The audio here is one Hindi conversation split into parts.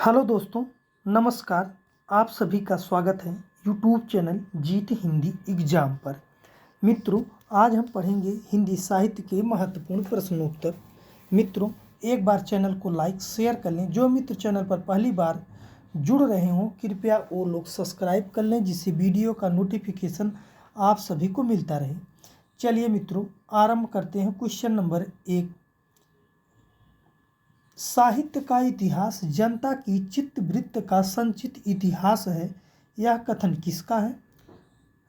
हेलो दोस्तों, नमस्कार। आप सभी का स्वागत है यूट्यूब चैनल जीत हिंदी एग्जाम पर। मित्रों, आज हम पढ़ेंगे हिंदी साहित्य के महत्वपूर्ण प्रश्नोत्तर। मित्रों, एक बार चैनल को लाइक शेयर कर लें। जो मित्र चैनल पर पहली बार जुड़ रहे हों कृपया वो लोग सब्सक्राइब कर लें, जिससे वीडियो का नोटिफिकेशन आप सभी को मिलता रहे। चलिए मित्रों, आरंभ करते हैं। क्वेश्चन नंबर 1, साहित्य का इतिहास जनता की चित्तवृत्ति का संचित इतिहास है। यह कथन किसका है?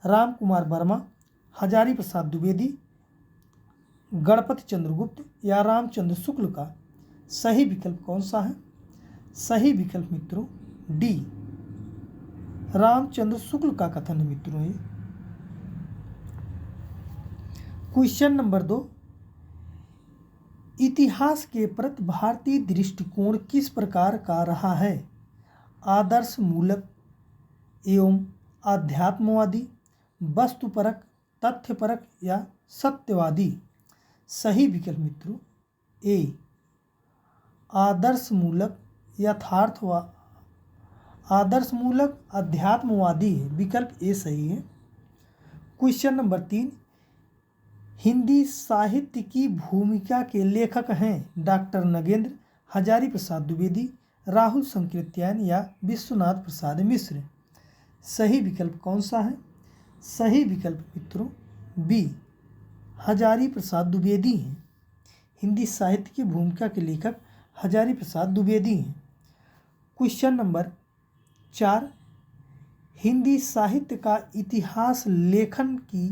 राम कुमार वर्मा, हजारी प्रसाद द्विवेदी, गणपति चंद्रगुप्त या रामचंद्र शुक्ल का? सही विकल्प कौन सा है? सही विकल्प मित्रों डी, रामचंद्र शुक्ल का कथन है मित्रों ये। क्वेश्चन नंबर 2, इतिहास के प्रति भारतीय दृष्टिकोण किस प्रकार का रहा है? आदर्श मूलक एवं आध्यात्मवादी, वस्तुपरक, तथ्यपरक या सत्यवादी? सही विकल्प मित्रों ए, आदर्श मूलक आदर्श मूलक अध्यात्मवादी है। विकल्प ए सही है। क्वेश्चन नंबर 3, हिंदी साहित्य की भूमिका के लेखक हैं डॉक्टर नगेंद्र, हजारी प्रसाद द्विवेदी, राहुल संकृत्यायन या विश्वनाथ प्रसाद मिश्र? सही विकल्प कौन सा है? सही विकल्प मित्रों बी, हजारी प्रसाद द्विवेदी हैं। हिंदी साहित्य की भूमिका के लेखक हजारी प्रसाद द्विवेदी हैं। क्वेश्चन नंबर 4, हिंदी साहित्य का इतिहास लेखन की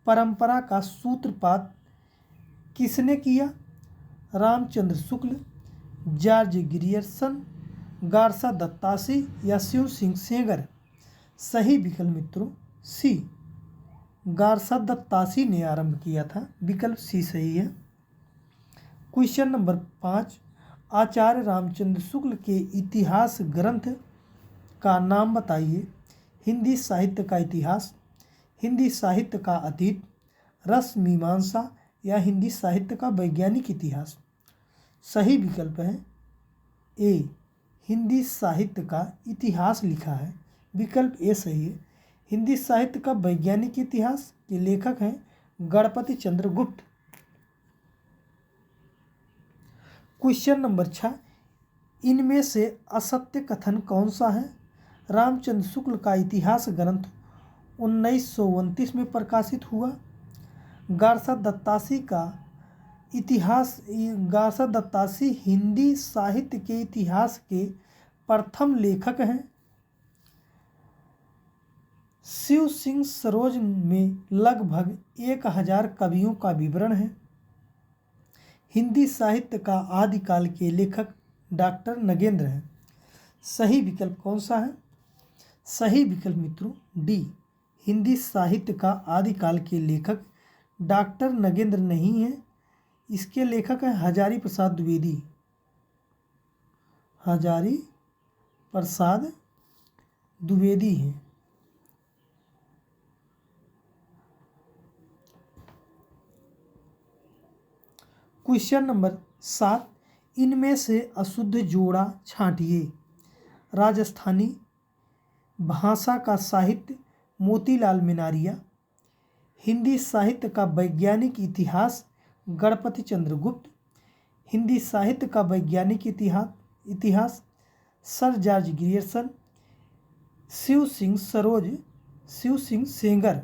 परंपरा का सूत्रपात किसने किया? रामचंद्र शुक्ल, जॉर्ज ग्रियर्सन, गारसा दत्तासी या शिव सिंह सेंगर? सही विकल्प मित्रों सी, गारसा दत्तासी ने आरंभ किया था। विकल्प सी सही है। क्वेश्चन नंबर 5, आचार्य रामचंद्र शुक्ल के इतिहास ग्रंथ का नाम बताइए। हिंदी साहित्य का इतिहास, हिंदी साहित्य का अतीत, रस मीमांसा या हिंदी साहित्य का वैज्ञानिक इतिहास? सही विकल्प है ए, हिंदी साहित्य का इतिहास लिखा है। विकल्प ए सही है। हिंदी साहित्य का वैज्ञानिक इतिहास के लेखक हैं गणपति चंद्रगुप्त। क्वेश्चन नंबर 6, इनमें से असत्य कथन कौन सा है? रामचंद्र शुक्ल का इतिहास ग्रंथ 1929 में प्रकाशित हुआ। गारसा दत्तासी हिंदी साहित्य के इतिहास के प्रथम लेखक हैं। शिव सिंह सरोज में लगभग 1000 कवियों का विवरण है। हिंदी साहित्य का आदिकाल के लेखक डॉक्टर नगेंद्र हैं। सही विकल्प कौन सा है? सही विकल्प मित्रों डी, हिंदी साहित्य का आदिकाल के लेखक डॉक्टर नगेंद्र नहीं है। इसके लेखक हैं हजारी प्रसाद द्विवेदी। हजारी प्रसाद द्विवेदी हैं। क्वेश्चन नंबर 7, इनमें से अशुद्ध जोड़ा छांटिए। राजस्थानी भाषा का साहित्य मोतीलाल मिनारिया, हिंदी साहित्य का वैज्ञानिक इतिहास गणपति चंद्रगुप्त, हिंदी साहित्य का वैज्ञानिक इतिहास sir George Grierson, Shiv Singh Saroj, Shiv Singh Sengar?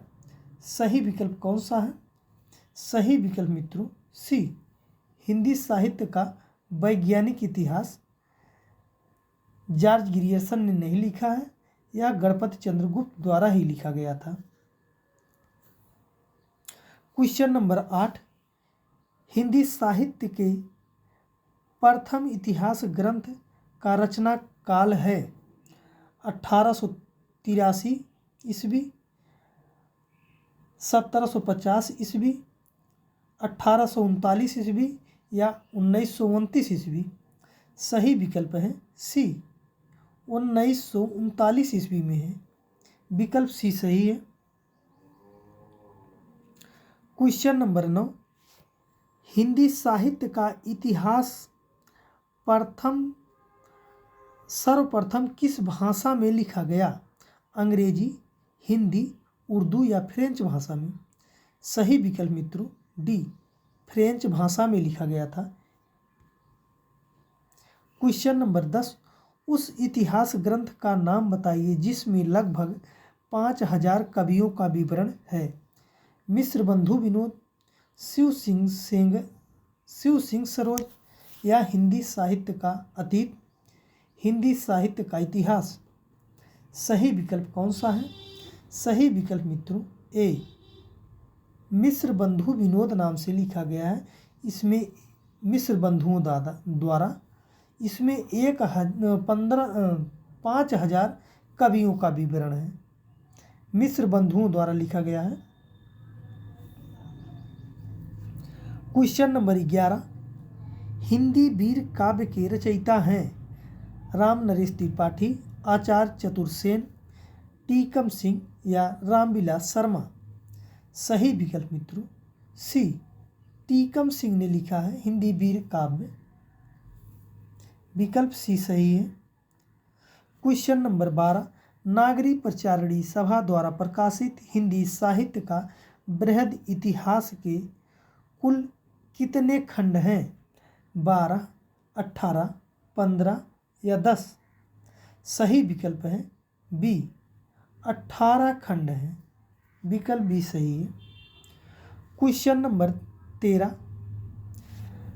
सही विकल्प कौन सा है? सही विकल्प मित्रों सी, हिंदी साहित्य का वैज्ञानिक इतिहास जॉर्ज ग्रियर्सन ने नहीं लिखा है, यह गणपति चंद्रगुप्त द्वारा ही लिखा गया था। क्वेश्चन नंबर 8, हिंदी साहित्य के प्रथम इतिहास ग्रंथ का रचना काल है 1883 ईस्वी, 1750 ईस्वी, 1839 ईस्वी या 1929 ईस्वी? सही विकल्प है सी, 1939 ईस्वी में है। विकल्प सी सही है। क्वेश्चन नंबर 9, हिंदी साहित्य का इतिहास प्रथम सर्वप्रथम किस भाषा में लिखा गया? अंग्रेजी, हिंदी, उर्दू या फ्रेंच भाषा में? सही विकल्प मित्रों डी, फ्रेंच भाषा में लिखा गया था। क्वेश्चन नंबर 10, उस इतिहास ग्रंथ का नाम बताइए जिसमें लगभग 5000 कवियों का विवरण है। मिस्र बंधु विनोद, शिव सिंह सरोज या हिंदी साहित्य का अतीत, हिंदी साहित्य का इतिहास? सही विकल्प कौन सा है? सही विकल्प मित्रों ए, मिस्र बंधु विनोद नाम से लिखा गया है। इसमें मिस्र बंधुओं द्वारा इसमें 5000 कवियों का विवरण है, मिस्र बंधुओं द्वारा लिखा गया है। क्वेश्चन नंबर 11, हिंदी वीर काव्य के रचयिता हैं? राम नरेश त्रिपाठी, आचार्य चतुर्सेन, टीकम सिंह या रामविलास शर्मा? सही विकल्प मित्रों सी, टीकम सिंह ने लिखा है हिंदी वीर काव्य। विकल्प सी सही है। क्वेश्चन नंबर 12, नागरी प्रचारणी सभा द्वारा प्रकाशित हिंदी साहित्य का बृहद इतिहास के कुल कितने खंड हैं? 12, 18, 15 या 10? सही विकल्प है बी, 18 खंड हैं। विकल्प बी सही है। क्वेश्चन नंबर 13,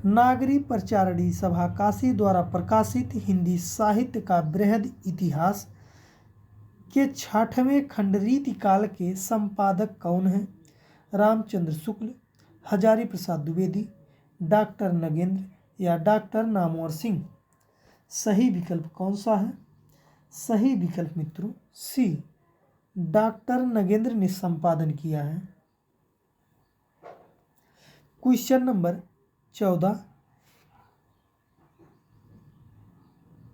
नागरी प्रचारणी सभा काशी द्वारा प्रकाशित हिंदी साहित्य का बृहद इतिहास के 6वें खंड रीतिकाल के संपादक कौन हैं? रामचंद्र शुक्ल, हजारी प्रसाद द्विवेदी, डॉक्टर नगेंद्र या डॉक्टर नामवर सिंह? सही विकल्प कौन सा है? सही विकल्प मित्रों सी, डॉक्टर नगेंद्र ने संपादन किया है। क्वेश्चन नंबर 14,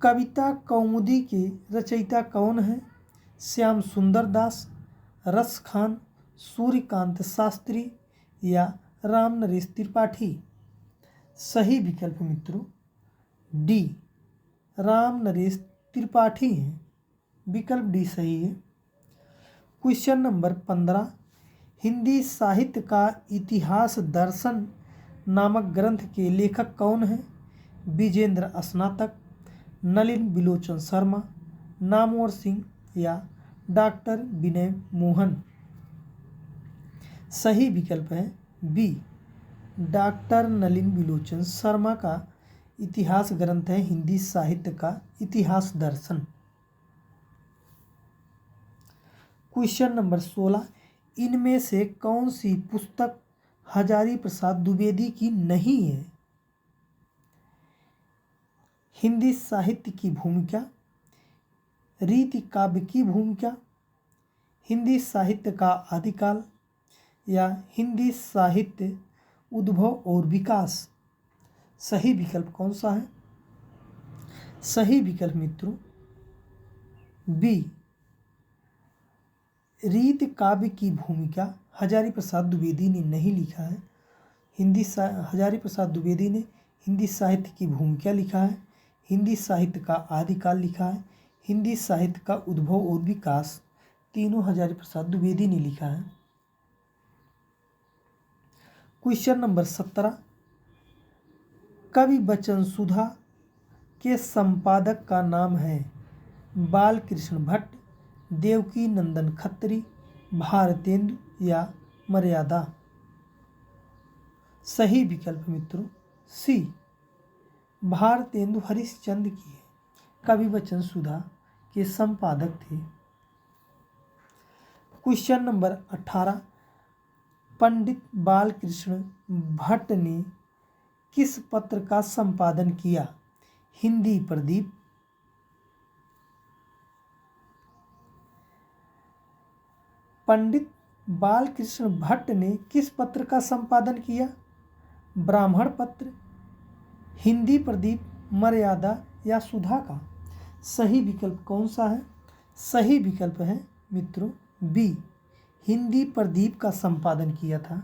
कविता कौमुदी के रचयिता कौन हैं? श्याम सुंदर दास, रस खान, सूर्यकांत शास्त्री या राम नरेश त्रिपाठी? सही विकल्प मित्रों डी, राम नरेश त्रिपाठी हैं। विकल्प डी सही है। क्वेश्चन नंबर 15, हिंदी साहित्य का इतिहास दर्शन नामक ग्रंथ के लेखक कौन हैं? विजेंद्र स्नातक, नलिन बिलोचन शर्मा, नामवर सिंह या डॉक्टर विनय मोहन? सही विकल्प है बी, डॉक्टर नलिन बिलोचन शर्मा का इतिहास ग्रंथ है हिंदी साहित्य का इतिहास दर्शन। क्वेश्चन नंबर 16, इनमें से कौन सी पुस्तक हजारी प्रसाद द्विवेदी की नहीं है? हिंदी साहित्य की भूमिका, रीति काव्य की भूमिका, हिंदी साहित्य का आदिकाल या हिंदी साहित्य उद्भव और विकास? सही विकल्प कौन सा है? सही विकल्प मित्रों बी, रीति काव्य की भूमिका हजारी प्रसाद द्विवेदी ने नहीं लिखा है। हजारी प्रसाद द्विवेदी ने हिंदी साहित्य की भूमिका लिखा है, हिंदी साहित्य का आदिकाल लिखा है, हिंदी साहित्य का उद्भव और विकास तीनों हजारी प्रसाद द्विवेदी ने लिखा है। क्वेश्चन नंबर 17, कवि बचन सुधा के संपादक का नाम है? बालकृष्ण भट्ट, देवकी नंदन खत्री, भारतेंदु या मर्यादा? सही विकल्प मित्रों सी, भारतेंदु हरिश्चंद्र की है, कवि बचन सुधा के संपादक थे। क्वेश्चन नंबर 18, पंडित बालकृष्ण भट्ट ने किस पत्र का संपादन किया? हिंदी प्रदीप, पंडित बालकृष्ण भट्ट ने किस पत्र का संपादन किया? ब्राह्मण पत्र, हिंदी प्रदीप, मर्यादा या सुधा का? सही विकल्प कौन सा है? सही विकल्प है मित्रों बी, हिंदी प्रदीप का संपादन किया था।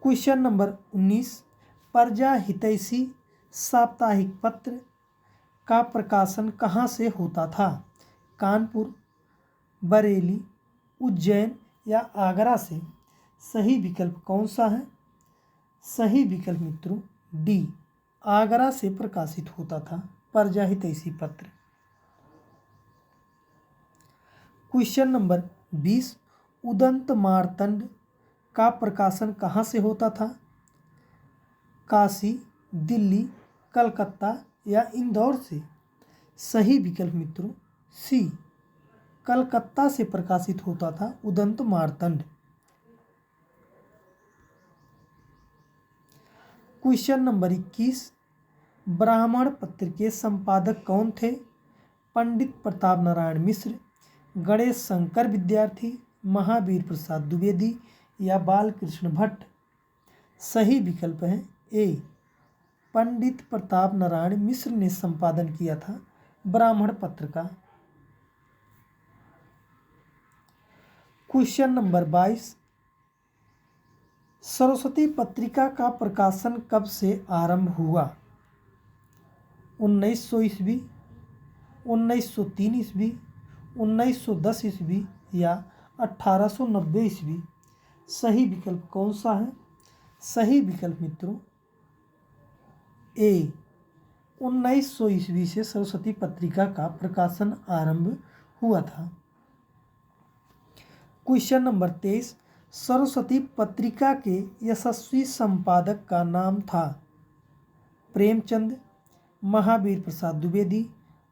क्वेश्चन नंबर 19, प्रजा हितैषी साप्ताहिक पत्र का प्रकाशन कहाँ से होता था? कानपुर, बरेली, उज्जैन या आगरा से? सही विकल्प कौन सा है? सही विकल्प मित्रों डी, आगरा से प्रकाशित होता था प्रजा हितैषी पत्र। क्वेश्चन नंबर 20, उदंत मार्तंड का प्रकाशन कहाँ से होता था? काशी, दिल्ली, कलकत्ता या इंदौर से? सही विकल्प मित्रों सी, कलकत्ता से प्रकाशित होता था उदंत मार्तंड। क्वेश्चन नंबर 21, ब्राह्मण पत्र के संपादक कौन थे? पंडित प्रताप नारायण मिश्र, गणेश शंकर विद्यार्थी, महावीर प्रसाद द्विवेदी या बालकृष्ण भट्ट? सही विकल्प है ए, पंडित प्रताप नारायण मिश्र ने संपादन किया था ब्राह्मण पत्र का। क्वेश्चन नंबर 22, सरस्वती पत्रिका का प्रकाशन कब से आरंभ हुआ? 1900 ईस्वी, 1903 ईस्वी, 1910 ईस्वी या 1890 ईस्वी? सही विकल्प कौन सा है? सही विकल्प मित्रों ए, 1900 ईस्वी से सरस्वती पत्रिका का प्रकाशन आरंभ हुआ था। क्वेश्चन नंबर 23, सरस्वती पत्रिका के यशस्वी संपादक का नाम था? प्रेमचंद, महावीर प्रसाद द्विवेदी,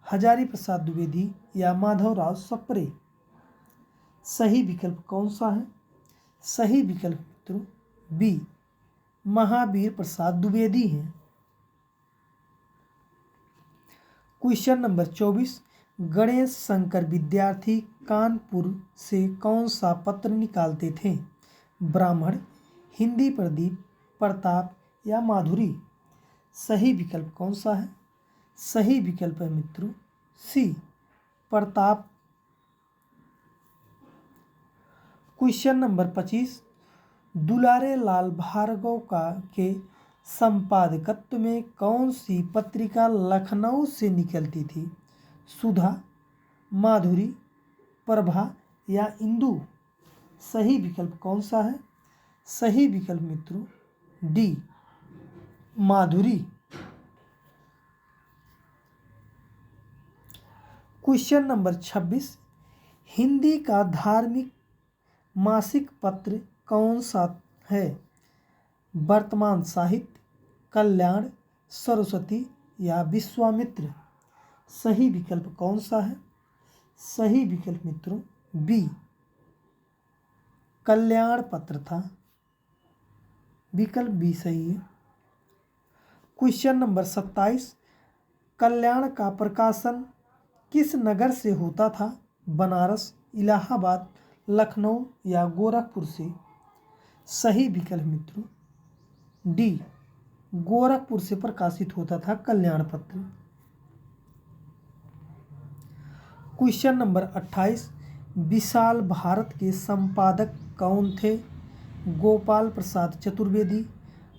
हजारी प्रसाद द्विवेदी या माधवराव सप्रे? सही विकल्प कौन सा है? सही विकल्प मित्रों बी, महावीर प्रसाद द्विवेदी हैं। क्वेश्चन नंबर 24, गणेश शंकर विद्यार्थी कानपुर से कौन सा पत्र निकालते थे? ब्राह्मण, हिंदी प्रदीप, प्रताप या माधुरी? सही विकल्प कौन सा है? सही विकल्प है मित्रों सी, प्रताप। क्वेश्चन नंबर 25, दुलारे लाल भार्गव के संपादकत्व में कौन सी पत्रिका लखनऊ से निकलती थी? सुधा, माधुरी, प्रभा या इंदु? सही विकल्प कौन सा है? सही विकल्प मित्रों डी, माधुरी। क्वेश्चन नंबर 26, हिंदी का धार्मिक मासिक पत्र कौन सा है? वर्तमान साहित्य, कल्याण, सरस्वती या विश्वामित्र? सही विकल्प कौन सा है? सही विकल्प मित्रों बी, कल्याण पत्र था। विकल्प बी सही है। क्वेश्चन नंबर 27, कल्याण का प्रकाशन किस नगर से होता था? बनारस, इलाहाबाद, लखनऊ या गोरखपुर से? सही विकल्प मित्रों डी, गोरखपुर से प्रकाशित होता था कल्याण पत्र। क्वेश्चन नंबर 28, विशाल भारत के संपादक कौन थे? गोपाल प्रसाद चतुर्वेदी,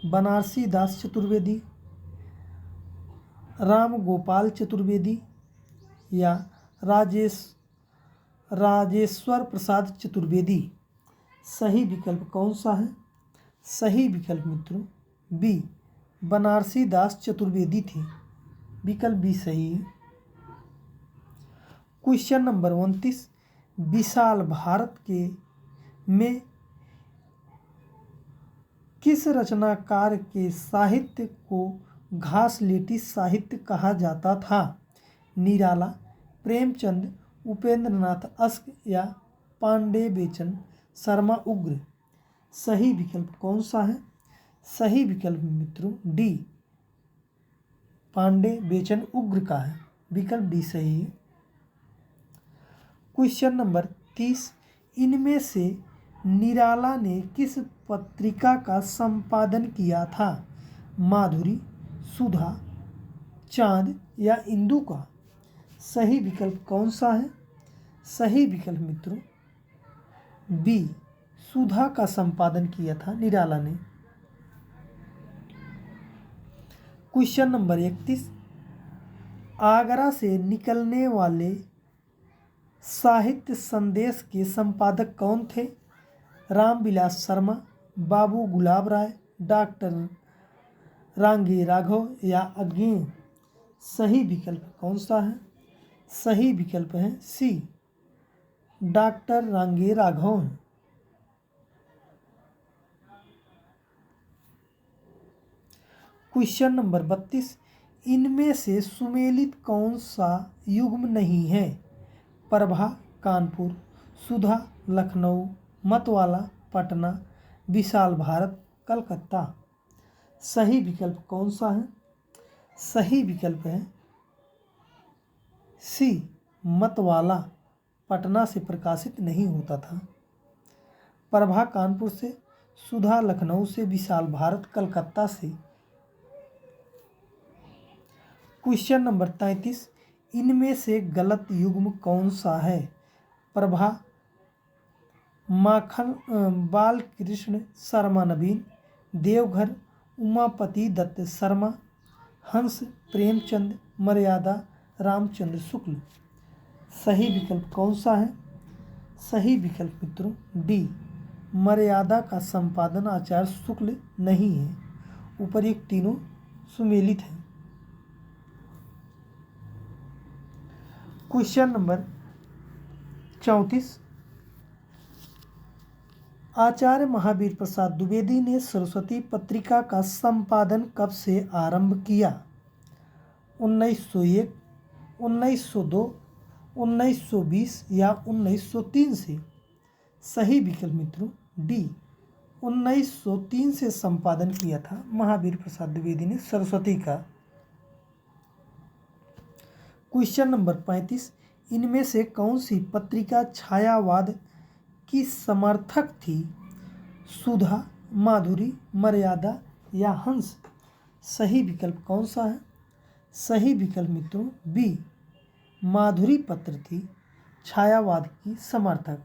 बनारसी दास चतुर्वेदी, राम गोपाल चतुर्वेदी या राजेश्वर प्रसाद चतुर्वेदी? सही विकल्प कौन सा है? सही विकल्प मित्रों बी, बनारसी दास चतुर्वेदी थे। विकल्प बी सही है। क्वेश्चन नंबर 29, विशाल भारत के में किस रचनाकार के साहित्य को घासलेटी साहित्य कहा जाता था? निराला, प्रेमचंद, उपेंद्रनाथ अश्क या पांडे बेचन शर्मा उग्र? सही विकल्प कौन सा है? सही विकल्प मित्रों डी, पांडे बेचन उग्र का है। विकल्प डी सही है। क्वेश्चन नंबर 30, इनमें से निराला ने किस पत्रिका का संपादन किया था? माधुरी, सुधा, चांद या इंदु का? सही विकल्प कौन सा है? सही विकल्प मित्रों बी, सुधा का संपादन किया था निराला ने। क्वेश्चन नंबर 31, आगरा से निकलने वाले साहित्य संदेश के संपादक कौन थे? रामविलास शर्मा, बाबू गुलाब राय, डॉक्टर रांगे राघव या अज्ञेय? सही विकल्प कौन सा है? सही विकल्प है सी, डॉक्टर रांगे राघव हैं। क्वेश्चन नंबर 32, इनमें से सुमेलित कौन सा युग्म नहीं है? प्रभा कानपुर, सुधा लखनऊ, मतवाला पटना, विशाल भारत कलकत्ता? सही विकल्प कौन सा है? सही विकल्प है सी, मतवाला पटना से प्रकाशित नहीं होता था। प्रभा कानपुर से, सुधा लखनऊ से, विशाल भारत कलकत्ता से। क्वेश्चन नंबर 33, इनमें से गलत युग्म कौन सा है? प्रभा माखन बालकृष्ण शर्मा नवीन, देवघर उमापति दत्त शर्मा, हंस प्रेमचंद, मर्यादा रामचंद्र शुक्ल? सही विकल्प कौन सा है? सही विकल्प मित्रों डी, मर्यादा का संपादन आचार्य शुक्ल नहीं है। उपर्युक्त तीनों सुमेलित हैं। क्वेश्चन नंबर 34, आचार्य महावीर प्रसाद द्विवेदी ने सरस्वती पत्रिका का संपादन कब से आरंभ किया? 1901, 1902, 1920 या 1903 से? सही विकल्प मित्रों डी, 1903 से संपादन किया था महावीर प्रसाद द्विवेदी ने सरस्वती का। क्वेश्चन नंबर 35, इनमें से कौन सी पत्रिका छायावाद की समर्थक थी? सुधा, माधुरी, मर्यादा या हंस? सही विकल्प कौन सा है? सही विकल्प मित्रों बी, माधुरी पत्र थी छायावाद की समर्थक।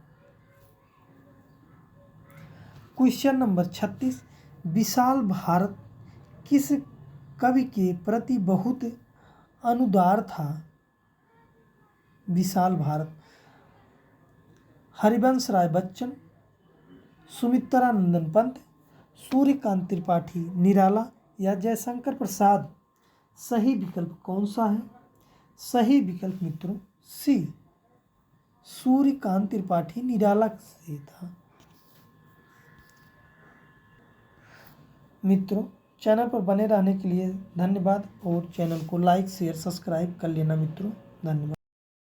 क्वेश्चन नंबर 36, विशाल भारत किस कवि के प्रति बहुत अनुदार था? विशाल भारत हरिवंश राय बच्चन, सुमित्रानंदन पंत, सूर्यकांत त्रिपाठी निराला या जयशंकर प्रसाद? सही विकल्प कौन सा है? सही विकल्प मित्रों सी, सूर्यकांत त्रिपाठी निराला से था। मित्रों, चैनल पर बने रहने के लिए धन्यवाद और चैनल को लाइक शेयर सब्सक्राइब कर लेना मित्रों। धन्यवाद।